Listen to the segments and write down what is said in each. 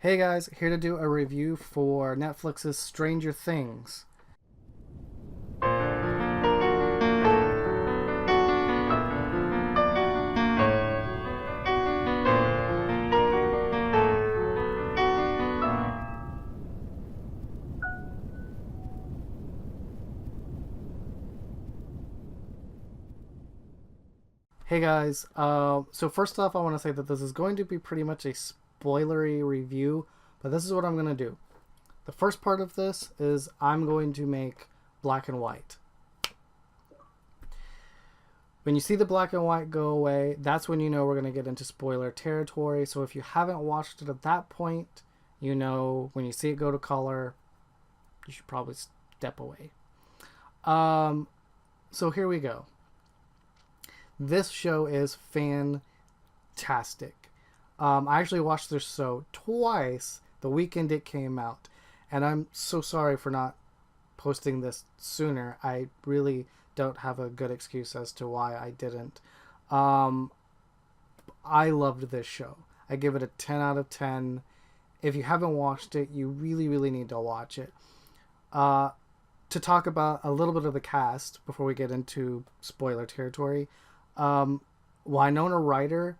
Hey guys, here to do a review for Netflix's Stranger Things. Hey guys, so first off, I want to say that this is going to be pretty much a spoilery review, but this is what I'm going to do. The first part of this is I'm going to make black and white. When you see the black and white go away, that's when you know we're going to get into spoiler territory. So if you haven't watched it at that point, you know when you see it go to color, you should probably step away. Um, so here we go. This show is fantastic. I actually watched this show twice the weekend it came out, and I'm so sorry for not posting this sooner. I really don't have a good excuse as to why I didn't. Um, I loved this show. I give it a 10 out of 10. If you haven't watched it, you really, really need to watch it. Uh, to talk about a little bit of the cast before we get into spoiler territory, um, Winona Ryder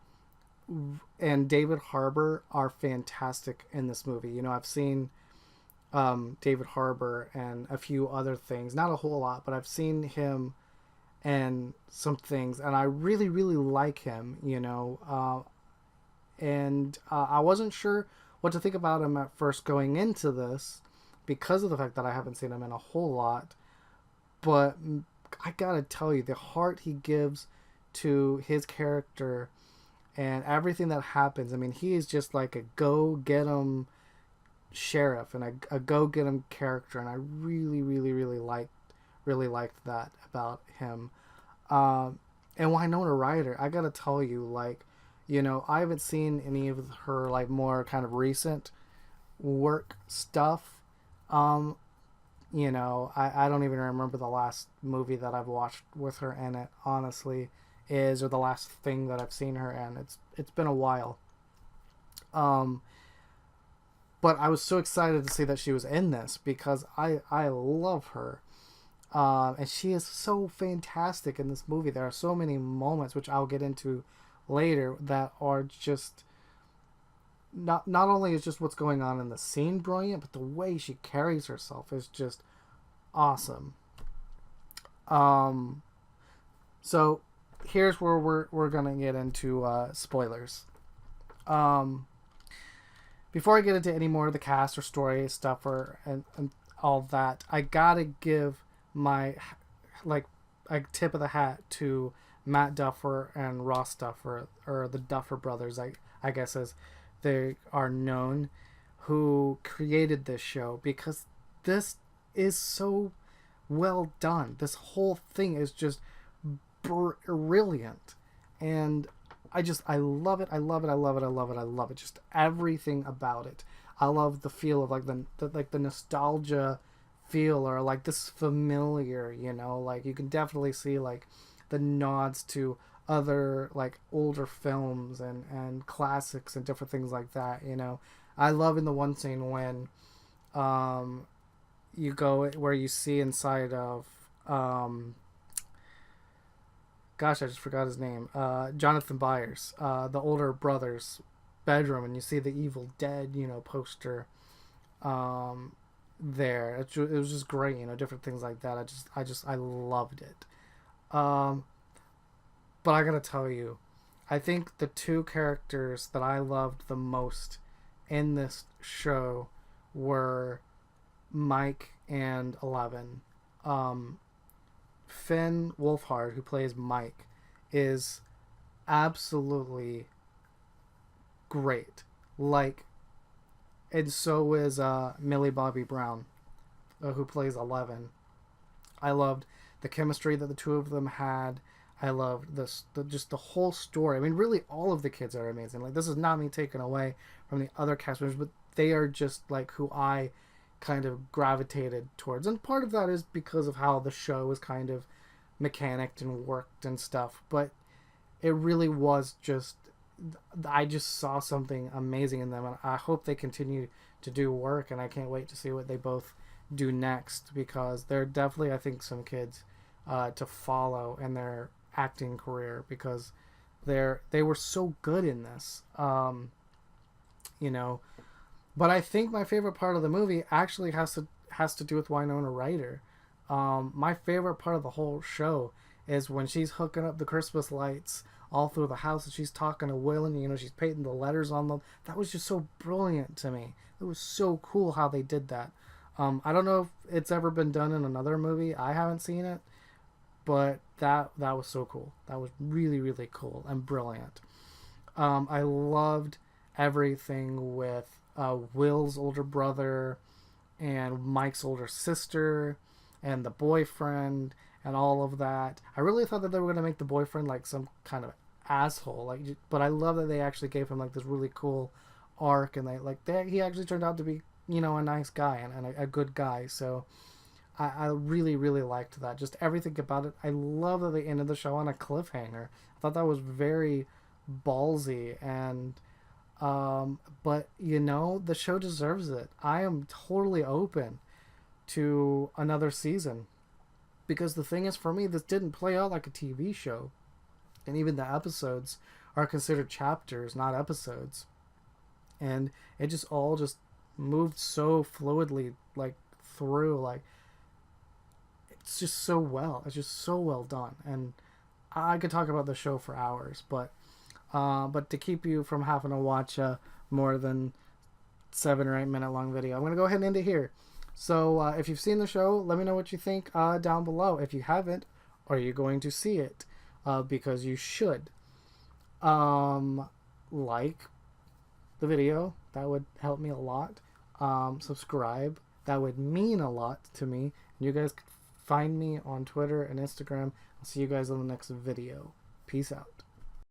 and David Harbour are fantastic in this movie. You know, I've seen David Harbour and a few other things, not a whole lot, but I've seen him and some things, and I really, really like him. I wasn't sure what to think about him at first going into this because of the fact that I haven't seen him in a whole lot. But I gotta tell you, the heart he gives to his character and everything that happens. I mean, he is just like a go get 'em sheriff and a go get 'em character, and I really, really, really liked that about him. And Winona Ryder, I gotta tell you, like, I haven't seen any of her like more kind of recent work stuff. Um, I don't even remember the last movie that I've watched with her in it, honestly, is or the last thing that I've seen her in. It's been a while. Um, but I was so excited to see that she was in this because I love her. And she is so fantastic in this movie. There are so many moments, which I'll get into later, that are just not only is just what's going on in the scene brilliant, but the way she carries herself is just awesome. Um, so here's where we're gonna get into spoilers. Um, Before I get into any more of the cast or story stuff and all that, I gotta give my like a tip of the hat to Matt Duffer and Ross Duffer, or the Duffer brothers, I guess as they are known, who created this show, because this is so well done. This whole thing is just brilliant, and I love it. I love it. I love it. I love it. I love it. Just everything about it. I love the feel of like the nostalgia feel, or like this familiar. Like you can definitely see like the nods to other like older films and classics and different things like that. I love in the one scene when um you go where you see inside of gosh, I just forgot his name. Jonathan Byers, the older brother's bedroom, and you see the Evil Dead, poster um, there. It was just great, different things like that. I loved it. Um, but I gotta tell you, I think the two characters that I loved the most in this show were Mike and Eleven. Um, Finn Wolfhard, who plays Mike, is absolutely great. Like, and so is Millie Bobby Brown, who plays 11. I loved the chemistry that the two of them had. I loved just the whole story. I mean, really, all of the kids are amazing. Like, this is not me taken away from the other cast members, but they are just like who I kind of gravitated towards, and part of that is because of how the show is kind of mechanicked and worked and stuff. But it really was just I just saw something amazing in them, and I hope they continue to do work. And I can't wait to see what they both do next, because they're definitely, I think, some kids to follow in their acting career, because they were so good in this. You know, but I think my favorite part of the movie actually has to do with Winona Ryder. My favorite part of the whole show is when she's hooking up the Christmas lights all through the house, and she's talking to Will, and she's painting the letters on them. That was just so brilliant to me. It was so cool how they did that. I don't know if it's ever been done in another movie. I haven't seen it, but that was so cool. That was really, really cool and brilliant. I loved everything with Will's older brother and Mike's older sister and the boyfriend and all of that. I really thought that they were going to make the boyfriend like some kind of asshole, but I love that they actually gave him like this really cool arc, and he actually turned out to be a nice guy and a good guy. So I really, really liked that. Just everything about it. I love that they ended the show on a cliffhanger. I thought that was very ballsy, and but the show deserves it. I am totally open to another season, because the thing is, for me, this didn't play out like a TV show, and even the episodes are considered chapters, not episodes, and it just all just moved so fluidly through. It's just so well. It's just so well done, and I could talk about the show for hours, but to keep you from having to watch a more than 7 or 8 minute long video, I'm gonna go ahead and end it here. So if you've seen the show, let me know what you think down below. If you haven't, are you going to see it? Because you should. Like the video, that would help me a lot. Subscribe, that would mean a lot to me. And you guys can find me on Twitter and Instagram. I'll see you guys on the next video. Peace out.